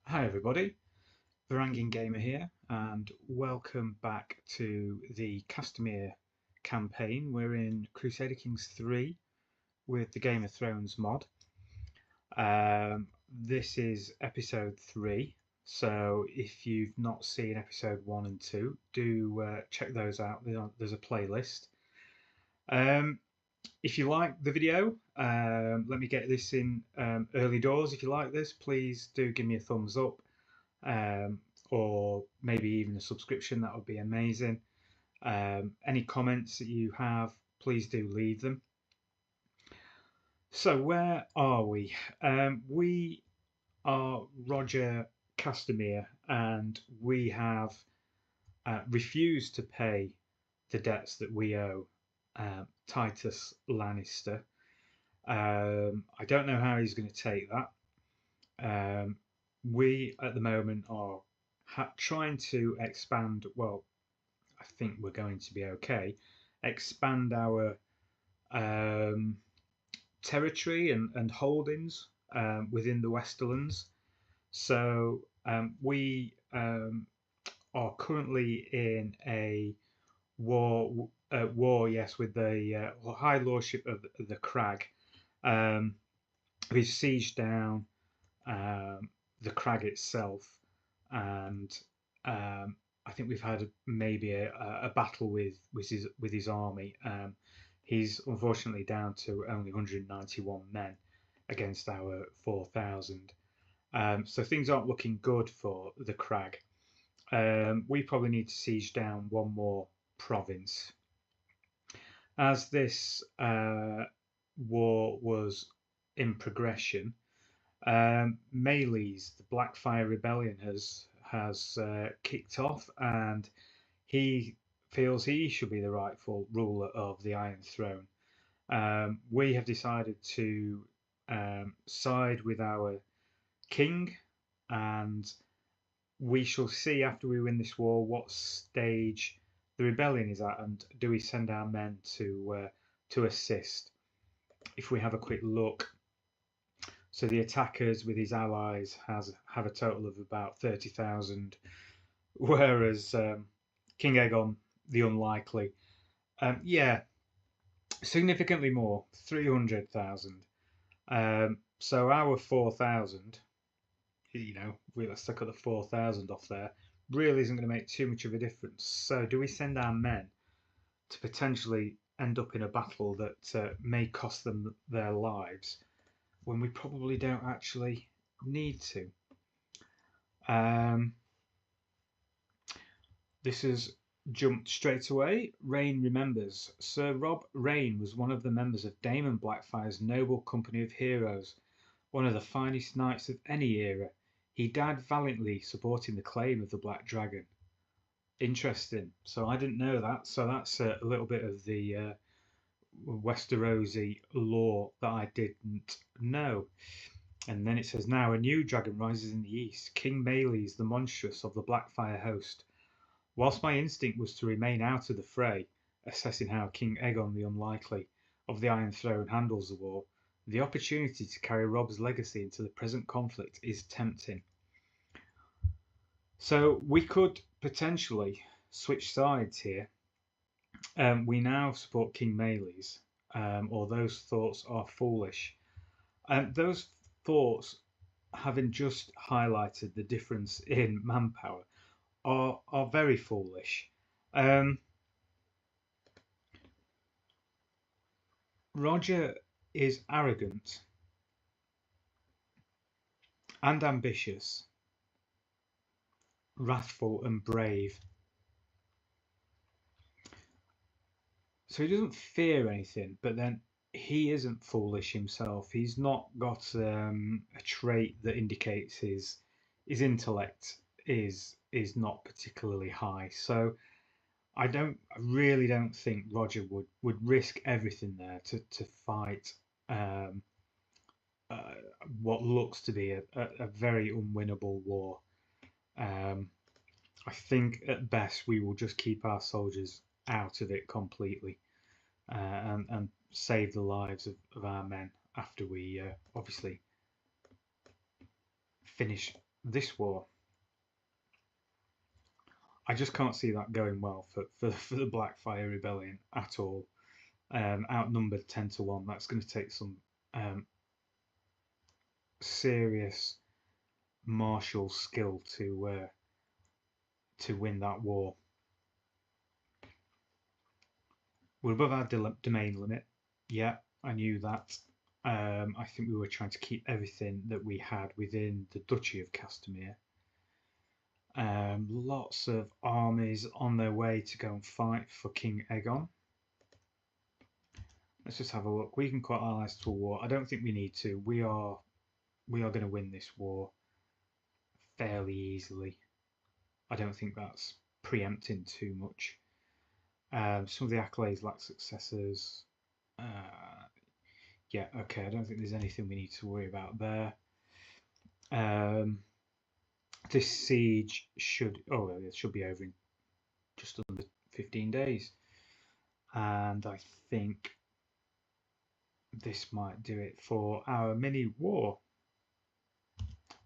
Hi everybody, Varangian Gamer here, and welcome back to the Castamere campaign. We're in Crusader Kings III with the Game of Thrones mod. This is episode 3, so if you've not seen episode 1 and 2, do check those out. There's a playlist. If you like the video, let me get this in early doors. If you like this, please do give me a thumbs up. Or maybe even a subscription, that would be amazing. Any comments that you have, please do leave them. So where are we? We are Roger Castamere, and we have refused to pay the debts that we owe Titus Lannister. I don't know how he's going to take that. We at the moment are trying to expand. Well, I think we're going to be okay. Expand our territory and holdings within the Westerlands. So we are currently in a war. Yes, with the High Lordship of the Crag. We've sieged down the crag itself, and I think we've had maybe a battle with his army. He's unfortunately down to only 191 men against our 4,000. So things aren't looking good for the crag. We probably need to siege down one more province. As this war was in progression, Meleys, the Blackfire Rebellion, has kicked off, and he feels he should be the rightful ruler of the Iron Throne. We have decided to side with our king, and we shall see after we win this war what stage the rebellion is at, and do we send our men to assist. If we have a quick look, so the attackers with his allies have a total of about 30,000, whereas King Aegon the Unlikely, yeah, significantly more, 300,000. So our 4,000, let's take the 4,000 off there, really isn't going to make too much of a difference. So do we send our men to potentially end up in a battle that may cost them their lives, when we probably don't actually need to? This is jumped straight away. Reynes remembers. Sir Rob Reynes was one of the members of Daemon Blackfire's noble company of heroes, one of the finest knights of any era. He died valiantly supporting the claim of the Black Dragon. Interesting. So I didn't know that. So that's a little bit of the Westerosi lore that I didn't know. And then it says, now a new dragon rises in the east, King Meleys the monstrous of the Blackfire host. Whilst my instinct was to remain out of the fray, assessing how King Aegon the Unlikely of the Iron Throne handles the war, the opportunity to carry Rob's legacy into the present conflict is tempting. So we could potentially switch sides here. We now support King Meleys, or those thoughts are foolish. Those thoughts, having just highlighted the difference in manpower, are very foolish. Roger is arrogant and ambitious, wrathful and brave. So he doesn't fear anything, but then he isn't foolish himself. He's not got a trait that indicates his intellect is not particularly high. So I really don't think Roger would risk everything there to fight what looks to be a very unwinnable war. I think at best we will just keep our soldiers out of it completely, and save the lives of our men after we obviously finish this war, I just can't see that going well for the Blackfire Rebellion at all. Outnumbered 10-1, that's going to take some serious martial skill to win that war. We're above our domain limit. Yeah, I knew that. I think we were trying to keep everything that we had within the Duchy of Castamere. Lots of armies on their way to go and fight for King Aegon. Let's just have a look. We can call allies to a war. I don't think we need to. We are going to win this war fairly easily. I don't think that's preempting too much. Some of the accolades lack successors. Yeah, okay, I don't think there's anything we need to worry about there. This siege should it should be over in just under 15 days. And I think this might do it for our mini war.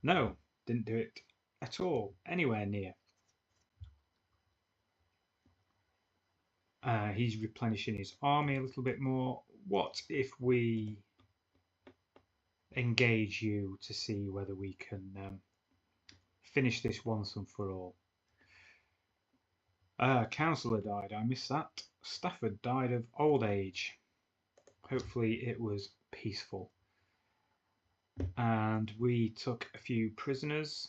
No, didn't do it at all, anywhere near. He's replenishing his army a little bit more. What if we engage you to see whether we can finish this once and for all? Councillor died, I missed that. Stafford died of old age. Hopefully it was peaceful. And we took a few prisoners.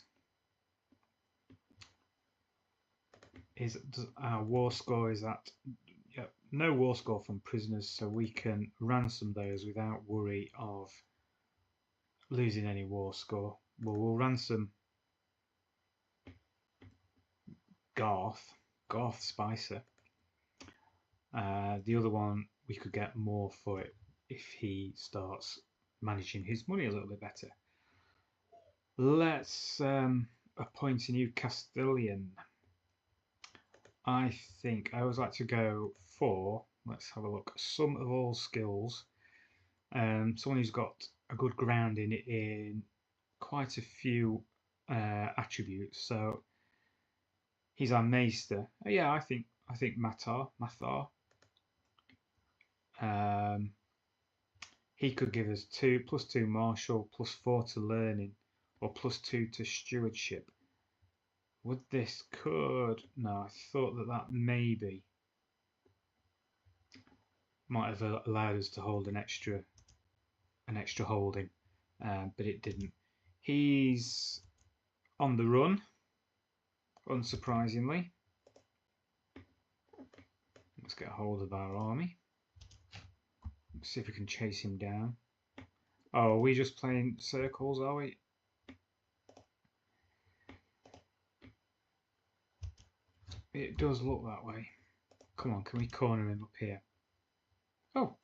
Our war score is at no war score from prisoners, so we can ransom those without worry of losing any war score. Well, we'll ransom Garth Spicer. The other one, we could get more for it if he starts managing his money a little bit better. Let's appoint a new Castilian. I think I always like to go for, let's have a look, sum of all skills. Someone who's got a good grounding in quite a few attributes. So he's our Maester. Yeah, I think Mathar. He could give us +2 martial, +4 to learning, or +2 to stewardship. Would this could? No, I thought that maybe might have allowed us to hold an extra holding, but it didn't. He's on the run, unsurprisingly. Let's get a hold of our army. Let's see if we can chase him down. Oh, are we just playing circles, are we? It does look that way. Come on, can we corner him up here? Oh.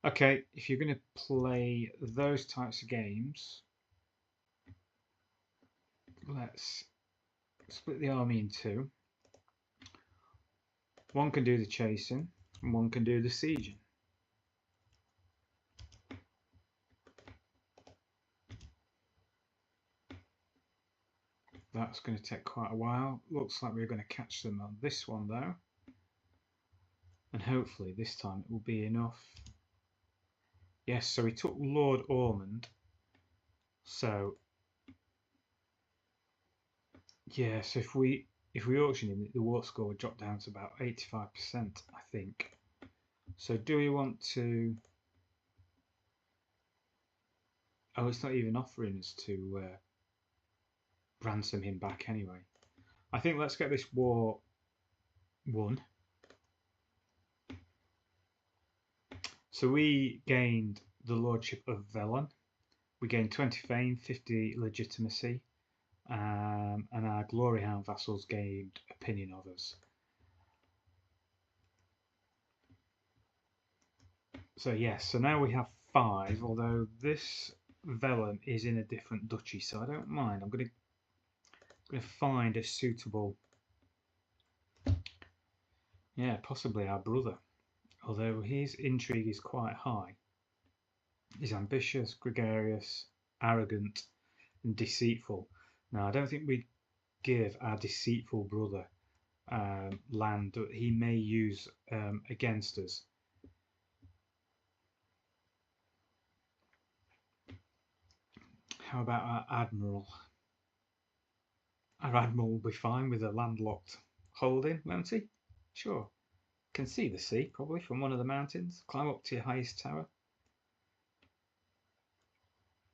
Okay, if you're going to play those types of games, let's split the army in two. One can do the chasing, and one can do the sieging. That's going to take quite a while. Looks like we're going to catch them on this one though. And hopefully this time it will be enough. Yes, so we took Lord Ormond. So yeah, so if we auction him, the war score would drop down to about 85%, I think. So do we want to? Oh, it's not even offering us to ransom him back anyway. I think let's get this war won. So we gained the Lordship of Velon. We gained 20 fame, 50 legitimacy, and our Gloryhound vassals gained opinion of us. So yes, so now we have 5, although this Velon is in a different duchy, so I don't mind. I'm going to find a suitable, yeah, possibly our brother, although his intrigue is quite high. He's ambitious, gregarious, arrogant and deceitful. Now, I don't think we'd give our deceitful brother land that he may use against us. How about our admiral? Our admiral will be fine with a landlocked holding, won't he? Sure. Can see the sea, probably, from one of the mountains. Climb up to your highest tower.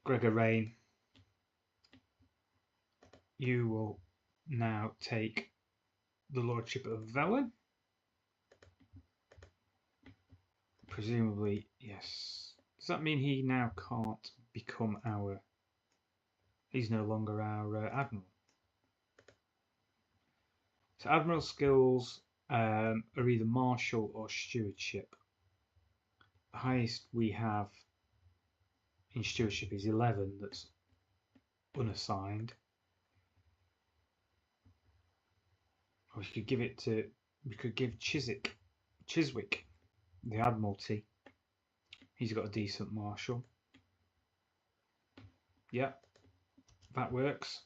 Gregor Reynes, you will now take the lordship of Velen. Presumably, yes. Does that mean he now can't become our... He's no longer our admiral. So admiral skills are either martial or stewardship. The highest we have in stewardship is 11, that's unassigned. Or we could give it to, we could give Chiswick the Admiralty. He's got a decent martial. Yep, that works.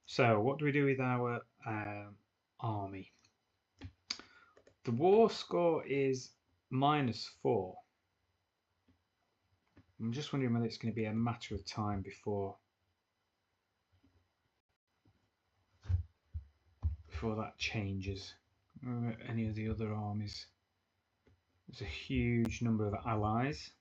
So what do we do with our army? The war score is -4. I'm just wondering whether it's going to be a matter of time before that changes. Any of the other armies? There's a huge number of allies.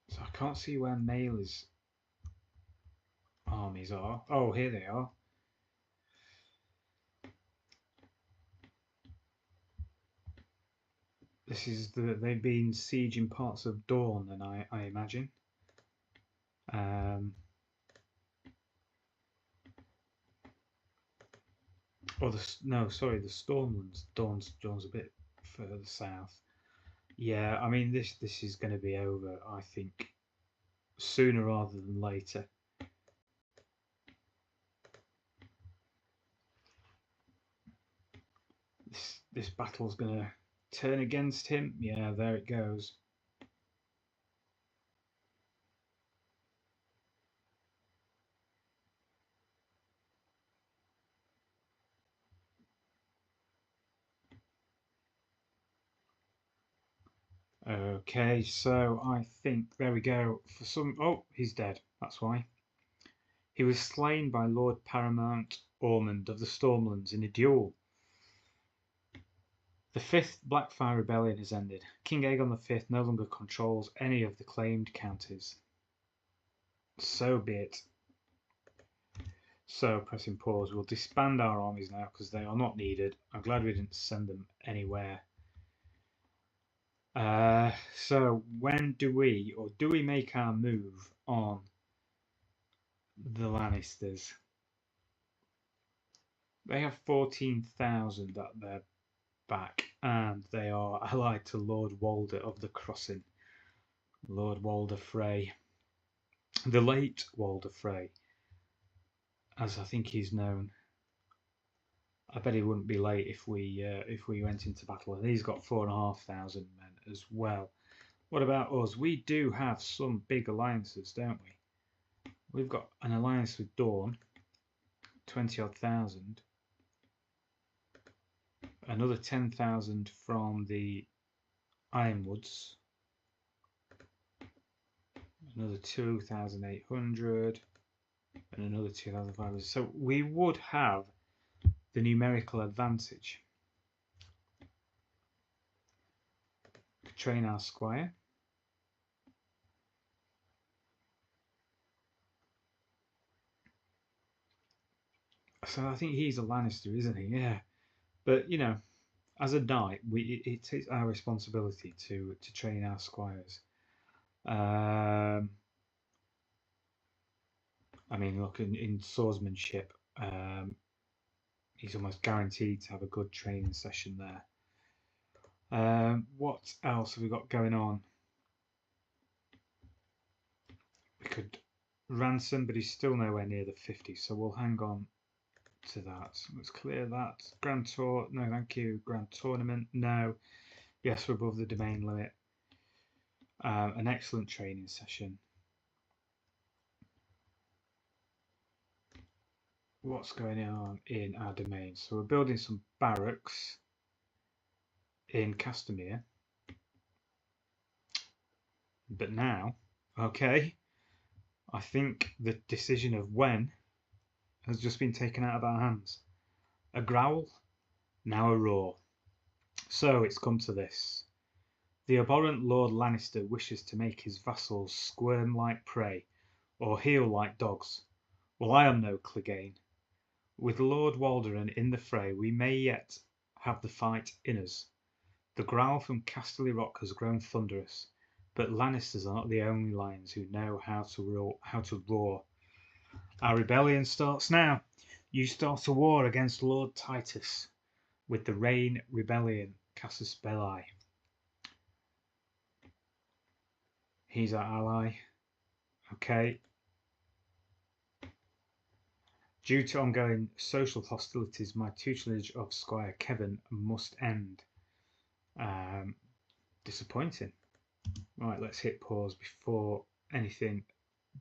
So I can't see where Mailer's armies are. Oh, here they are. This is they've been sieging parts of Dawn, then I imagine. Or no, sorry, the Stormlands. Dawn's a bit further south. Yeah, I mean this is going to be over, I think, sooner rather than later. This battle's going to turn against him. Yeah, there it goes. Okay, so I think, there we go. For some, oh, he's dead. That's why. He was slain by Lord Paramount Ormond of the Stormlands in a duel. The 5th Blackfire Rebellion has ended. King Aegon V no longer controls any of the claimed counties. So be it. So, pressing pause. We'll disband our armies now because they are not needed. I'm glad we didn't send them anywhere. So, when do we make our move on the Lannisters? They have 14,000 at their back, and they are allied to Lord Walder of the Crossing. Lord Walder Frey. The late Walder Frey, as I think he's known. I bet he wouldn't be late if we went into battle, and he's got 4,500 men as well. What about us? We do have some big alliances, don't we? We've got an alliance with Dawn, 20-odd thousand. Another 10,000 from the Ironwoods. Another 2,800 and another 2,500. So we would have the numerical advantage. Train our squire. So I think he's a Lannister, isn't he? Yeah. But you know, as a knight, it is our responsibility to train our squires. I mean, look, in swordsmanship, he's almost guaranteed to have a good training session there. What else have we got going on? We could ransom, but he's still nowhere near the 50, so we'll hang on to that. So let's clear that. Grand Tour, no thank you. Grand Tournament, no. Yes, we're above the domain limit. An excellent training session. What's going on in our domain? So we're building some barracks in Castamere. But now, okay, I think the decision of when has just been taken out of our hands. A growl, now a roar. So it's come to this. The abhorrent Lord Lannister wishes to make his vassals squirm like prey, or heel like dogs. Well, I am no Clegane. With Lord Walderan in the fray, we may yet have the fight in us. The growl from Casterly Rock has grown thunderous, but Lannisters are not the only lions who know how to roar. Our rebellion starts now. You start a war against Lord Titus with the Reynes Rebellion, Casus Belli. He's our ally. Okay. Due to ongoing social hostilities, my tutelage of Squire Kevin must end. Disappointing. Right, let's hit pause before anything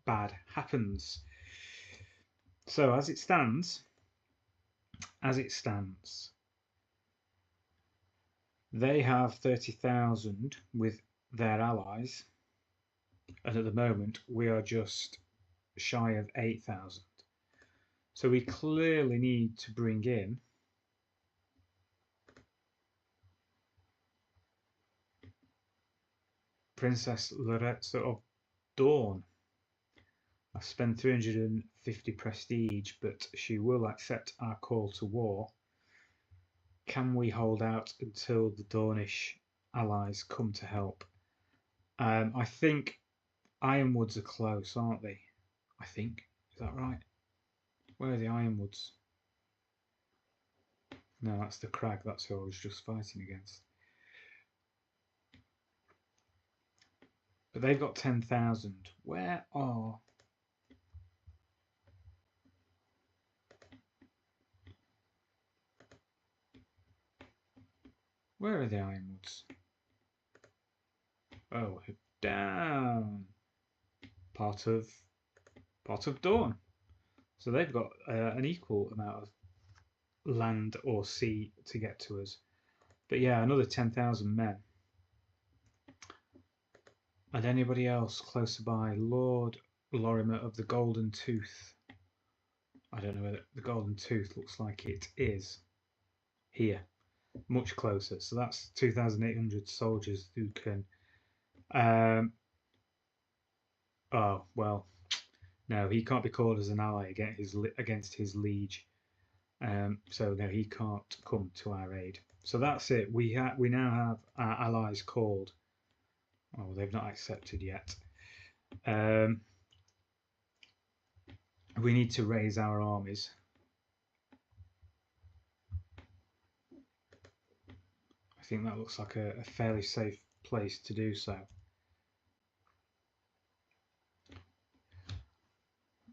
bad happens. So as it stands, they have 30,000 with their allies, and at the moment we are just shy of 8,000. So we clearly need to bring in Princess Loretta of Dawn. I've spent 350 prestige, but she will accept our call to war. Can we hold out until the Dornish allies come to help? I think Ironwoods are close, aren't they? I think. Is that right? Where are the Ironwoods? No, that's the Crag. That's who I was just fighting against. But they've got 10,000. Where are... Where are the Ironwoods? Oh, down. Part of Dawn. So they've got an equal amount of land or sea to get to us. But yeah, another 10,000 men. And anybody else closer by? Lord Lorimer of the Golden Tooth. I don't know whether the Golden Tooth looks like it is here. Much closer. So that's 2,800 soldiers who can... oh, well, no, he can't be called as an ally against his liege. So no, he can't come to our aid. So that's it. We now have our allies called. Oh, they've not accepted yet. We need to raise our armies. I think that looks like a fairly safe place to do so.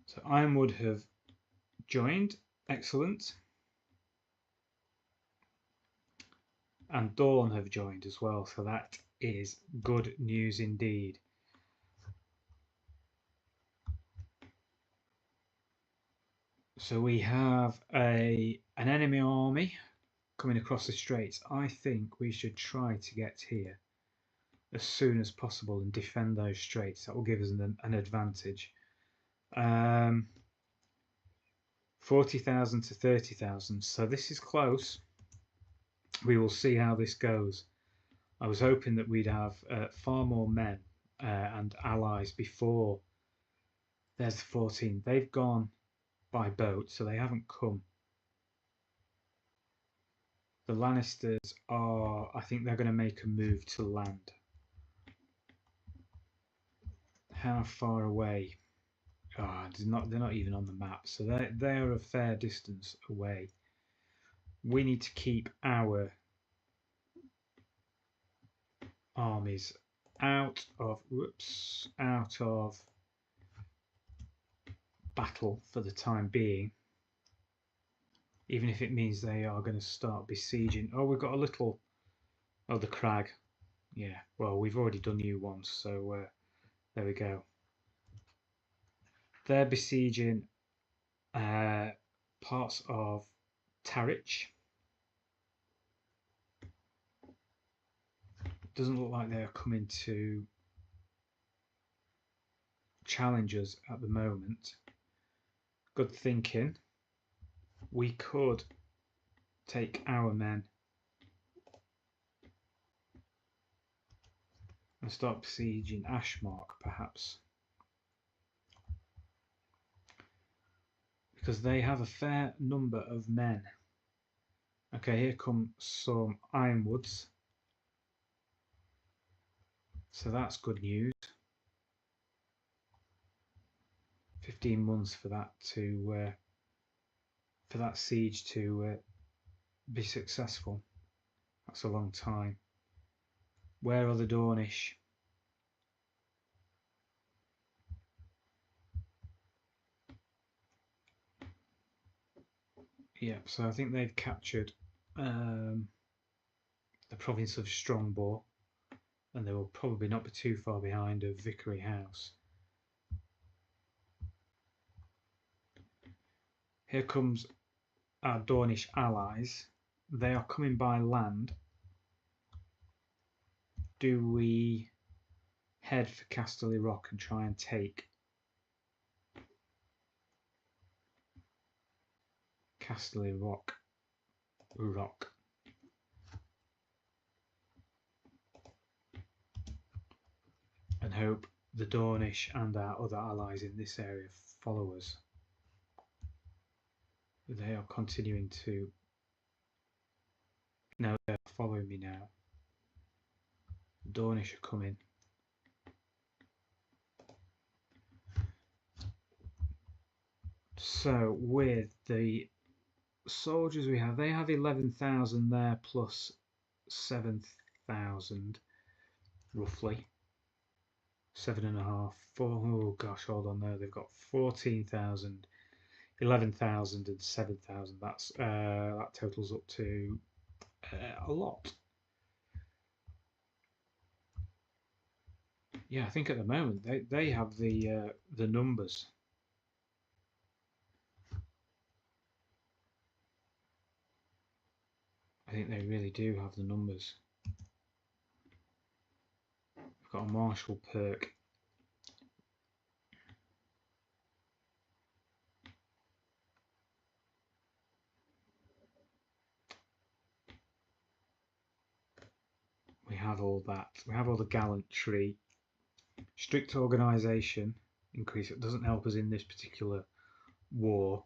So Ironwood have joined. Excellent. And Dawn have joined as well, so that is good news indeed. So we have an enemy army coming across the straits. I think we should try to get here as soon as possible and defend those straits. That will give us an advantage. 40,000 to 30,000. So this is close. We will see how this goes. I was hoping that we'd have far more men and allies before. There's the 14. They've gone by boat, so they haven't come. The Lannisters are, I think they're going to make a move to land. How far away? Oh, they're not even on the map, so they're a fair distance away. We need to keep our armies out of battle for the time being. even if it means they are going to start besieging. Oh, we've got a little... Oh, the crag. Yeah, well, we've already done you once, so there we go. They're besieging parts of Tarich. Doesn't look like they're coming to challenge us at the moment. Good thinking. We could take our men and start besieging Ashmark, perhaps, because they have a fair number of men. Okay, here come some Ironwoods, so that's good news. 15 months for that to for that siege to be successful. That's a long time. Where are the Dornish? Yep, so I think they've captured the province of Strongbow, and they will probably not be too far behind of Vickery House. Here comes our Dornish allies. They are coming by land. Do we head for Casterly Rock and try and take Casterly Rock? And hope the Dornish and our other allies in this area follow us. They are continuing to... No, they're following me now. The Dornish are coming. So with the soldiers we have, they have 11,000 there plus 7,000 roughly. 7.5. Oh gosh, hold on there. They've got 14,000, 11,000 and 7,000. That's that totals up to a lot. Yeah, I think at the moment they have the numbers. I think they really do have the numbers. We've got a martial perk. We have all that. We have all the gallantry. Strict organisation increase. It doesn't help us in this particular war.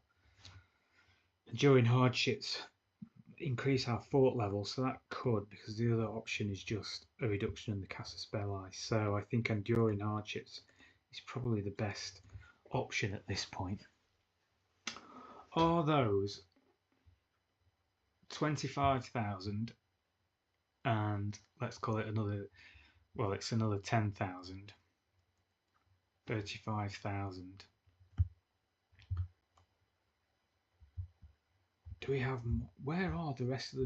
During hardships, increase our fort level, so that could, because the other option is just a reduction in the Casus Belli. So I think enduring hardships is probably the best option at this point. Are those 25,000 and let's call it another, well, it's another 10,000, 35,000. Do we have, where are the rest of the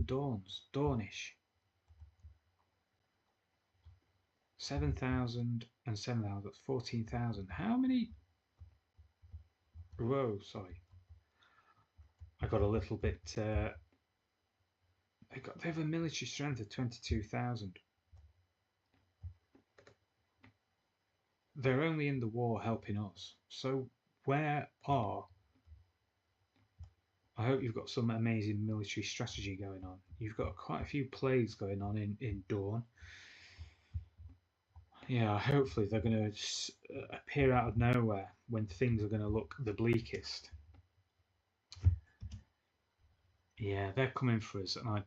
Dornish? 7,000 and 7,000, that's 14,000. How many? Whoa, sorry. I got a little bit, they have a military strength of 22,000. They're only in the war helping us. So where are... I hope you've got some amazing military strategy going on. You've got quite a few plays going on in Dawn. Yeah, hopefully they're going to appear out of nowhere when things are going to look the bleakest. Yeah, they're coming for us, and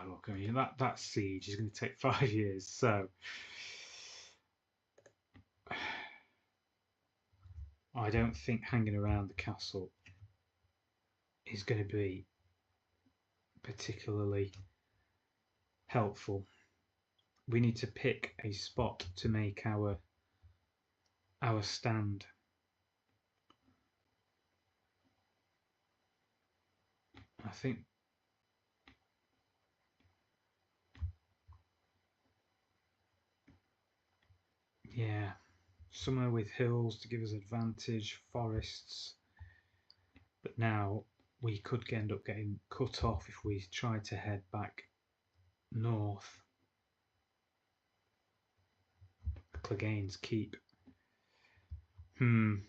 look, I mean, that siege is going to take 5 years, so I don't think hanging around the castle is going to be particularly helpful. We need to pick a spot to make our stand. I think yeah, somewhere with hills to give us advantage, forests. But now we could end up getting cut off if we tried to head back north. Clegane's Keep. I'm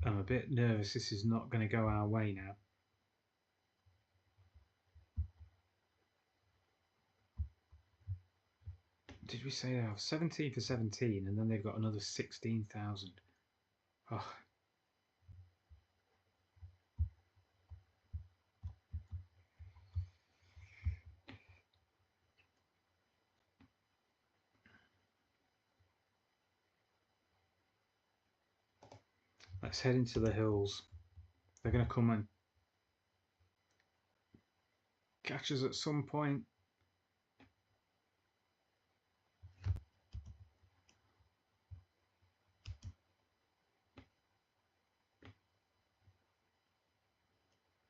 a bit nervous this is not going to go our way now. Did we say they have 17 for 17 and then they've got another 16,000? Oh. Let's head into the hills. They're going to come and catch us at some point.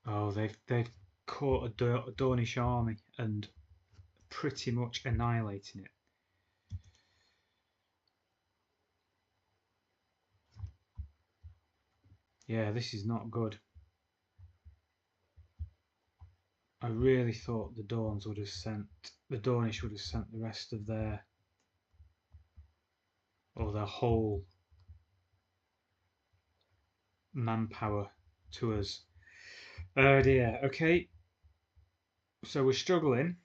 Oh, they've caught a Dornish army and pretty much annihilating it. Yeah, this is not good. I really thought the Dornish would have sent the rest of their whole manpower to us. Oh dear. Okay, so we're struggling.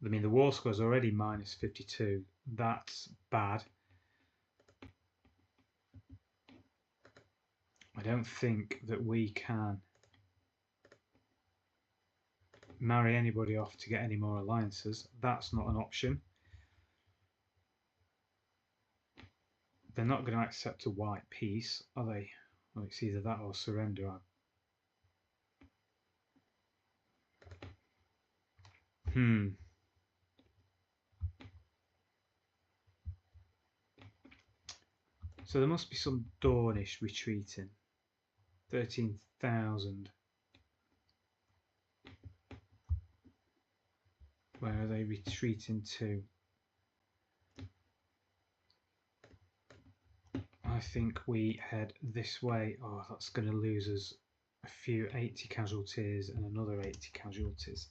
I mean, the war score is already minus 52. That's bad. I don't think that we can marry anybody off to get any more alliances. That's not an option. They're not going to accept a white peace, are they? Well, it's either that or surrender. So there must be some Dornish retreating. 13,000. Where are they retreating to? I think we head this way. Oh, that's going to lose us a few 80 casualties and another 80 casualties.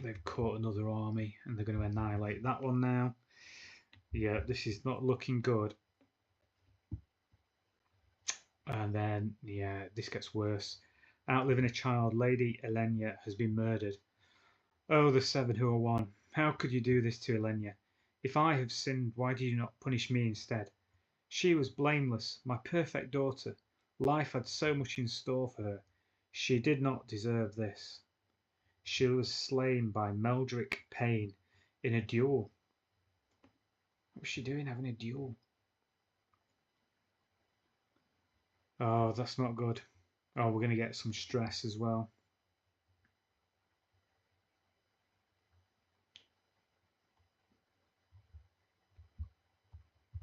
They've caught another army and they're going to annihilate that one now. Yeah, this is not looking good. And then, yeah, this gets worse. Outliving a child, Lady Elenya has been murdered. Oh, the seven who are one. How could you do this to Elenya? If I have sinned, why did you not punish me instead? She was blameless, my perfect daughter. Life had so much in store for her. She did not deserve this. She was slain by Meldrick Payne in a duel. What was she doing having a duel? Oh, that's not good. Oh, we're going to get some stress as well.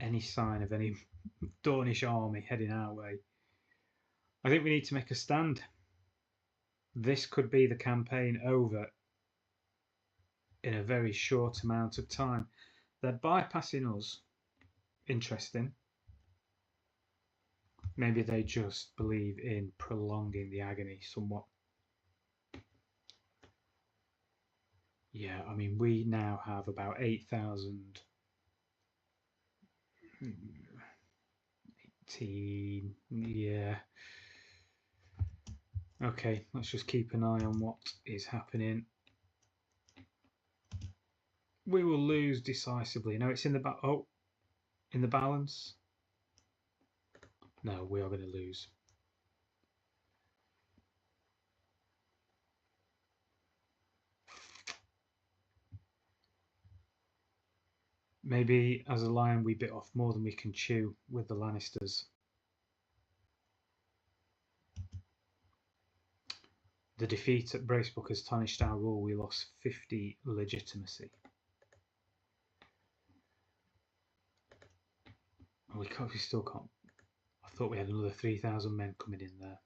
Any sign of any Dornish army heading our way? I think we need to make a stand. This could be the campaign over in a very short amount of time. They're bypassing us. Interesting. Maybe they just believe in prolonging the agony somewhat. Yeah, I mean, we now have about 8,000. 18, yeah. Okay, let's just keep an eye on what is happening. We will lose decisively. No, it's in the in the balance. No, we are going to lose. Maybe as a lion we bit off more than we can chew with the Lannisters. The defeat at Bracebrook has tarnished our rule. We lost 50 legitimacy. We still can't thought we had another 3,000 men coming in there.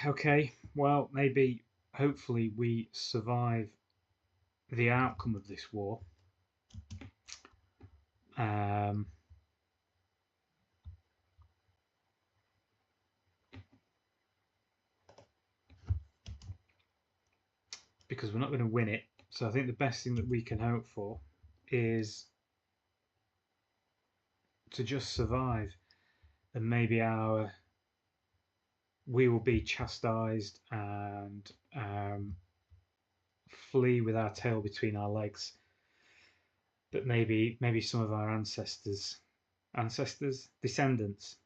Okay, well, maybe, hopefully, we survive the outcome of this war. Because we're not going to win it. So I think the best thing that we can hope for is to just survive, and maybe we will be chastised and flee with our tail between our legs. But maybe some of our descendants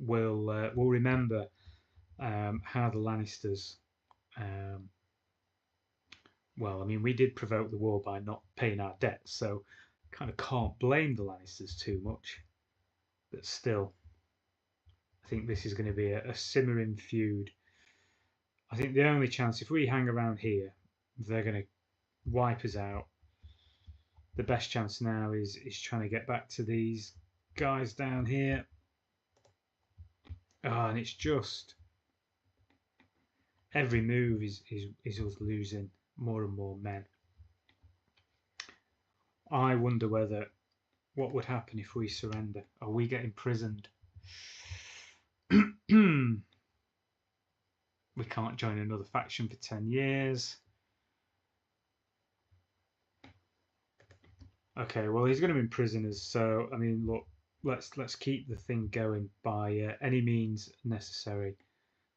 will remember how the Lannisters. Well, I mean, we did provoke the war by not paying our debts, so kind of can't blame the Lannisters too much. But still, I think this is going to be a simmering feud. I think the only chance, if we hang around here, they're going to wipe us out. The best chance now is trying to get back to these guys down here. And it's just every move is us losing more and more men. I wonder what would happen if we surrender. Are we get imprisoned? We can't join another faction for 10 years. Okay, well, he's going to imprison us, so I mean, look, let's keep the thing going by any means necessary.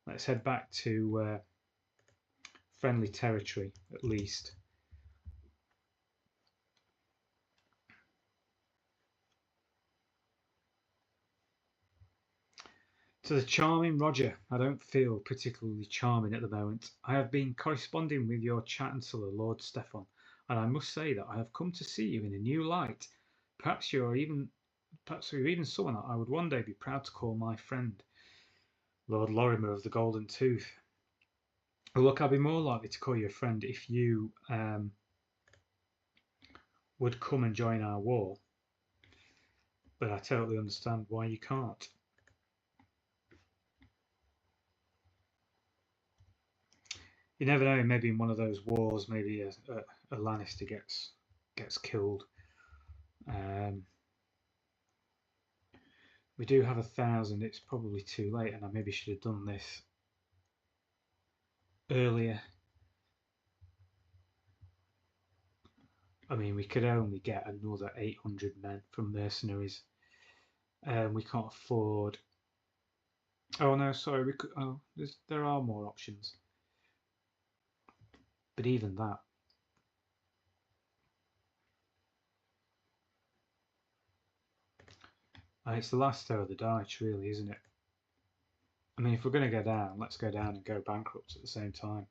Let's head back to friendly territory, at least. To the charming Roger, I don't feel particularly charming at the moment. I have been corresponding with your Chancellor, Lord Stefan, and I must say that I have come to see you in a new light. Perhaps you're even someone that I would one day be proud to call my friend, Lord Lorimer of the Golden Tooth. Look, I'd be more likely to call you a friend if you would come and join our war, but I totally understand why you can't. You never know, maybe in one of those wars, maybe a Lannister gets killed. We do have 1,000. It's probably too late, and I maybe should have done this earlier. I mean, we could only get another 800 men from mercenaries. We can't afford. Oh no, sorry. We could. Oh, there are more options, but even that. It's the last throw of the dice, really, isn't it? I mean, if we're going to go down, let's go down and go bankrupt at the same time.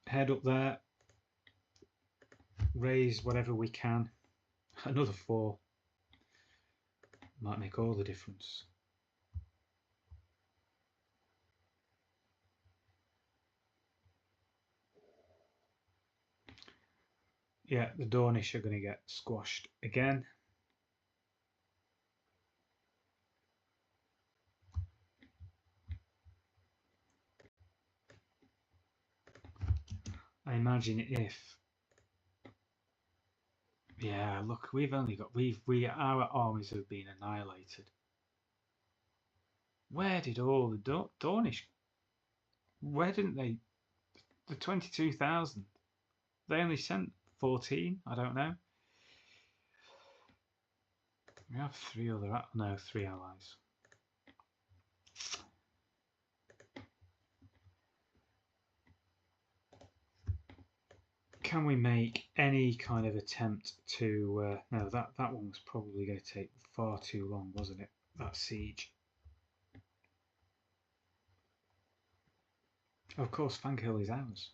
Head up there, raise whatever we can. Another 4 might make all the difference. Yeah, the Dornish are going to get squashed again. I imagine if, yeah, look, we've only got our armies have been annihilated. Where did all the Dornish? Where didn't they? The 22,000. They only sent 14. I don't know. We have 3 allies. Can we make any kind of attempt to? No, that one was probably going to take far too long, wasn't it? That siege. Of course, Fanghill is ours.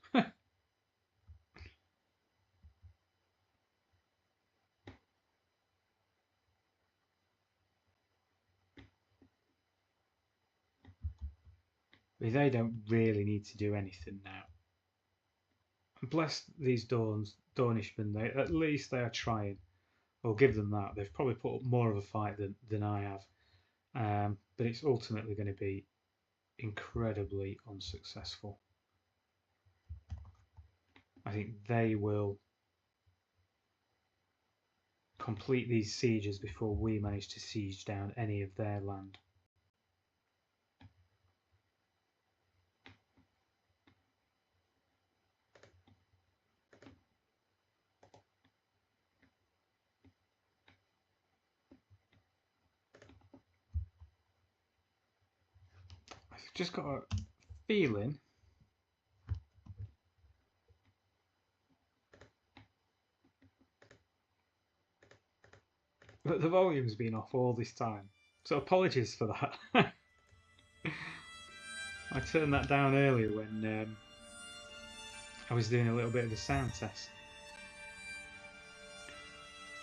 They don't really need to do anything now. Bless these Dornishmen. At least they are trying. I'll give them that. They've probably put up more of a fight than I have. But it's ultimately going to be incredibly unsuccessful. I think they will complete these sieges before we manage to siege down any of their land. I've just got a feeling but the volume's been off all this time, so apologies for that. I turned that down earlier when I was doing a little bit of the sound test.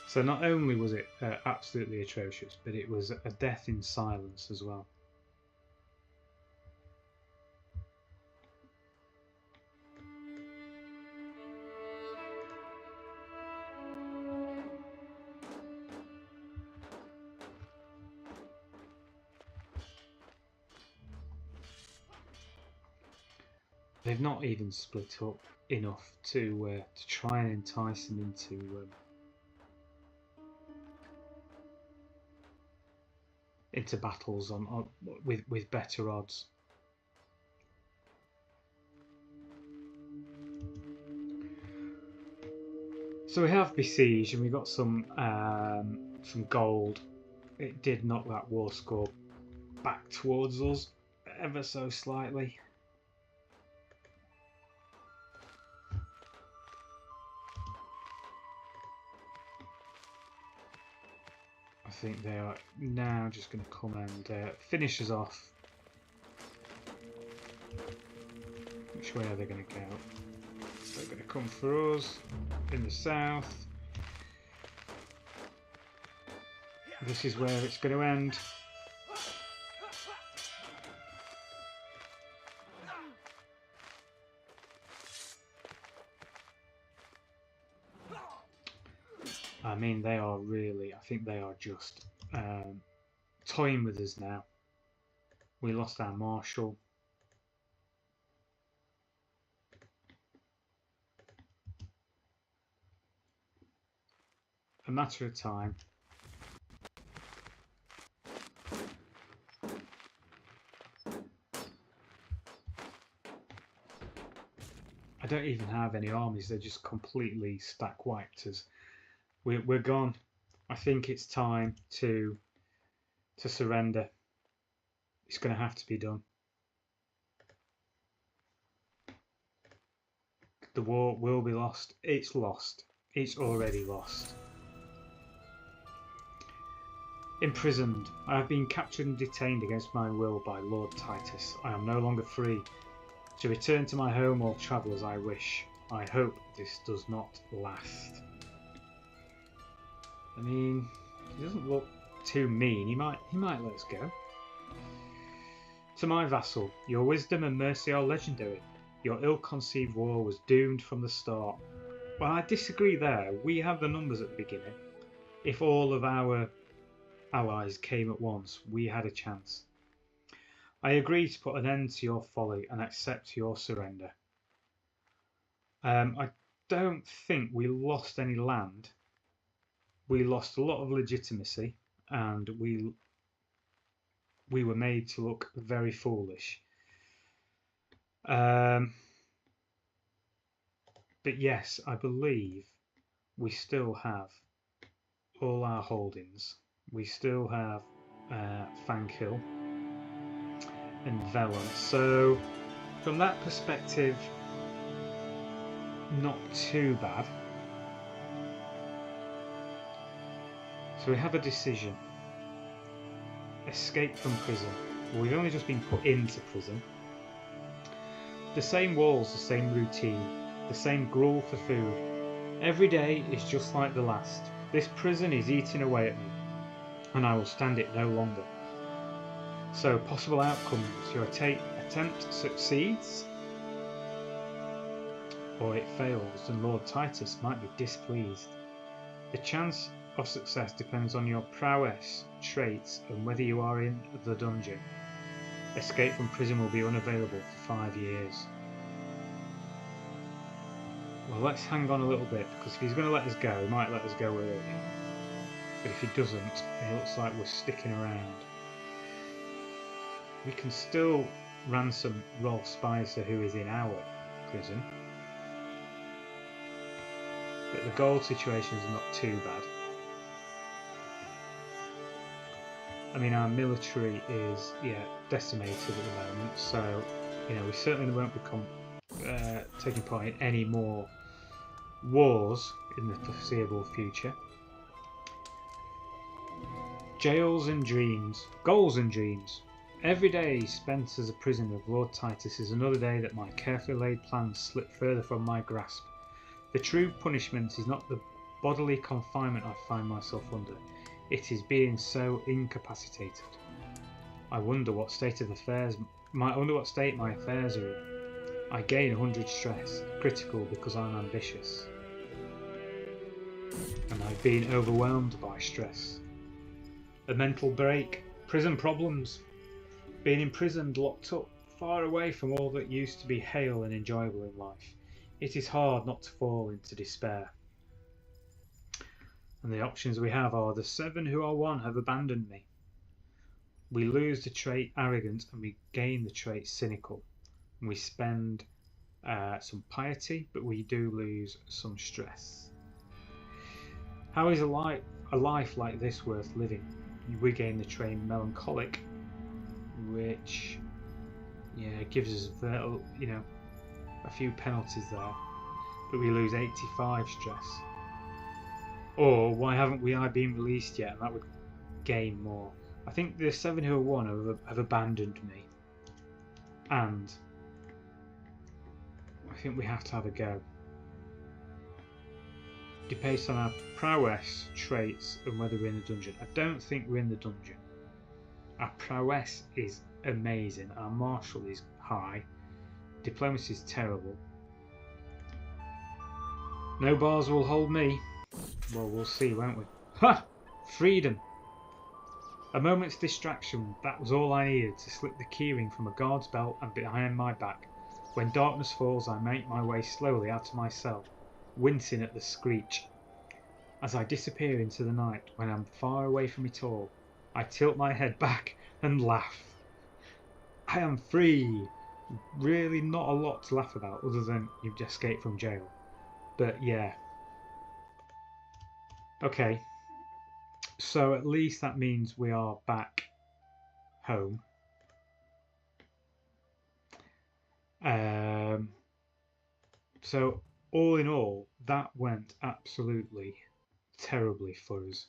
So not only was it absolutely atrocious, but it was a death in silence as well. They've not even split up enough to try and entice them into battles with better odds. So we have besieged, and we got some gold. It did knock that war score back towards us ever so slightly. I think they are now just going to come and finish us off. Which way are they going to go? They're going to come for us in the south. This is where it's going to end. I mean, they are really, I think they are just toying with us now. We lost our marshal. A matter of time. I don't even have any armies, they're just completely stack wiped us. We're gone. I think it's time to surrender. It's going to have to be done. The war will be lost. It's lost. It's already lost. Imprisoned. I have been captured and detained against my will by Lord Titus. I am no longer free to return to my home or travel as I wish. I hope this does not last. I mean, he doesn't look too mean. He might let us go. To my vassal, your wisdom and mercy are legendary. Your ill-conceived war was doomed from the start. Well, I disagree there. We have the numbers at the beginning. If all of our allies came at once, we had a chance. I agree to put an end to your folly and accept your surrender. I don't think we lost any land. We lost a lot of legitimacy, and we were made to look very foolish. But yes, I believe we still have all our holdings. We still have Fanghill and Veland. So from that perspective, not too bad. So we have a decision. Escape from prison. We've only just been put into prison. The same walls, the same routine, the same gruel for food. Every day is just like the last. This prison is eating away at me, and I will stand it no longer. So, possible outcomes. Your attempt succeeds. or it fails, then Lord Titus might be displeased. The chance of success depends on your prowess, traits, and whether you are in the dungeon. Escape from prison will be unavailable for 5 years. Well, let's hang on a little bit, because if he's going to let us go, he might let us go early. But if he doesn't, it looks like we're sticking around. We can still ransom Rolf Spicer, who is in our prison. But the gold situation is not too bad. I mean, our military is, decimated at the moment, so, we certainly won't become taking part in any more wars in the foreseeable future. Jails and dreams. Goals and dreams. Every day spent as a prisoner of Lord Titus is another day that my carefully laid plans slip further from my grasp. The true punishment is not the bodily confinement I find myself under. It is being so incapacitated. I wonder what state my affairs are in. I gain 100 stress, critical because I'm ambitious. And I've been overwhelmed by stress. A mental break, prison problems, being imprisoned, locked up, far away from all that used to be hale and enjoyable in life. It is hard not to fall into despair. And the options we have are: the 7 who are 1 have abandoned me. We lose the trait arrogant and we gain the trait cynical. And we spend some piety, but we do lose some stress. How is a life like this worth living? We gain the trait melancholic, which gives us a few penalties there, but we lose 85 stress. Or why haven't I been released yet? And that would gain more. I think the 7 who are 1 have abandoned me, and I think we have to have a go. Depends on our prowess, traits, and whether we're in the dungeon. I don't think we're in the dungeon. Our prowess is amazing. Our martial is high. Diplomacy is terrible. No bars will hold me. Well, we'll see, won't we? Ha! Freedom! A moment's distraction, that was all I needed to slip the keyring from a guard's belt and behind my back. When darkness falls, I make my way slowly out of my cell, wincing at the screech. As I disappear into the night, when I'm far away from it all, I tilt my head back and laugh. I am free! Really not a lot to laugh about other than you've just escaped from jail. But yeah. Okay. So at least that means we are back home. So all in all, that went absolutely terribly for us.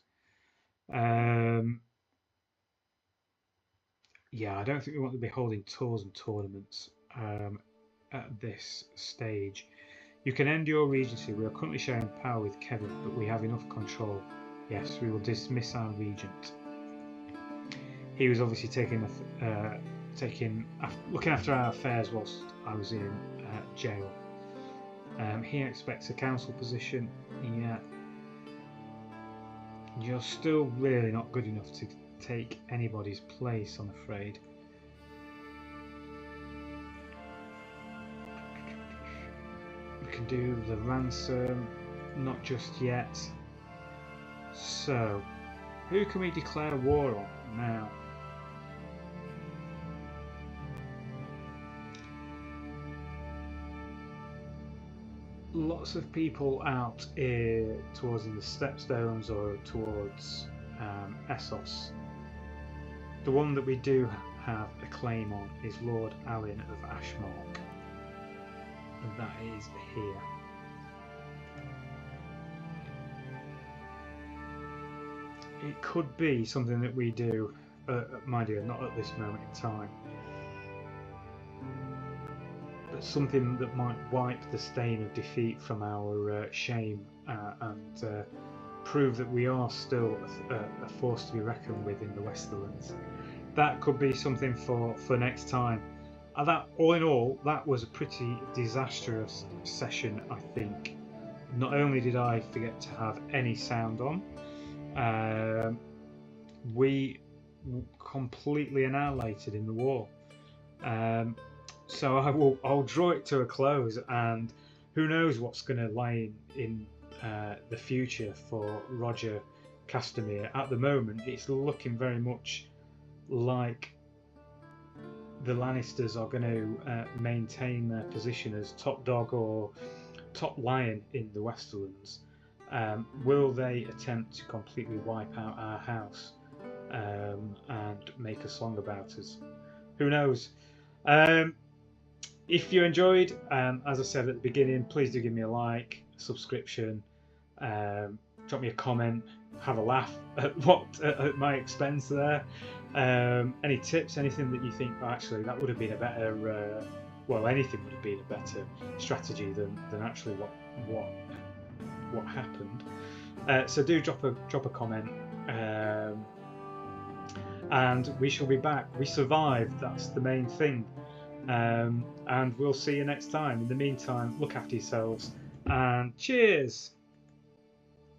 Yeah, I don't think we want to be holding tours and tournaments at this stage. You can end your regency. We are currently sharing power with Kevin, but we have enough control. Yes, we will dismiss our regent. He was obviously looking after our affairs whilst I was in jail. He expects a council position. Yeah. You're still really not good enough to take anybody's place, I'm afraid. We can do the ransom, not just yet. So, who can we declare war on now? Lots of people out towards the Stepstones or towards Essos. The one that we do have a claim on is Lord Allen of Ashmark, and that is here. It could be something that we do, my dear, not at this moment in time, but something that might wipe the stain of defeat from our shame and prove that we are still a force to be reckoned with in the Westerlands. That could be something for next time. that, all in all, that was a pretty disastrous session, I think. Not only did I forget to have any sound on, we completely annihilated in the war. So I'll draw it to a close, and who knows what's going to lie in the future for Roger Castamere. At the moment, it's looking very much like the Lannisters are going to maintain their position as top dog or top lion in the Westerlands. Will they attempt to completely wipe out our house and make a song about us? Who knows? If you enjoyed, as I said at the beginning, please do give me a like, subscription, drop me a comment, have a laugh at my expense there. Any tips, anything that you think, actually that would have been a better, well, anything would have been a better strategy than actually what happened. So do drop a comment, and we shall be back. We survived, that's the main thing. And we'll see you next time. In the meantime, look after yourselves, and cheers.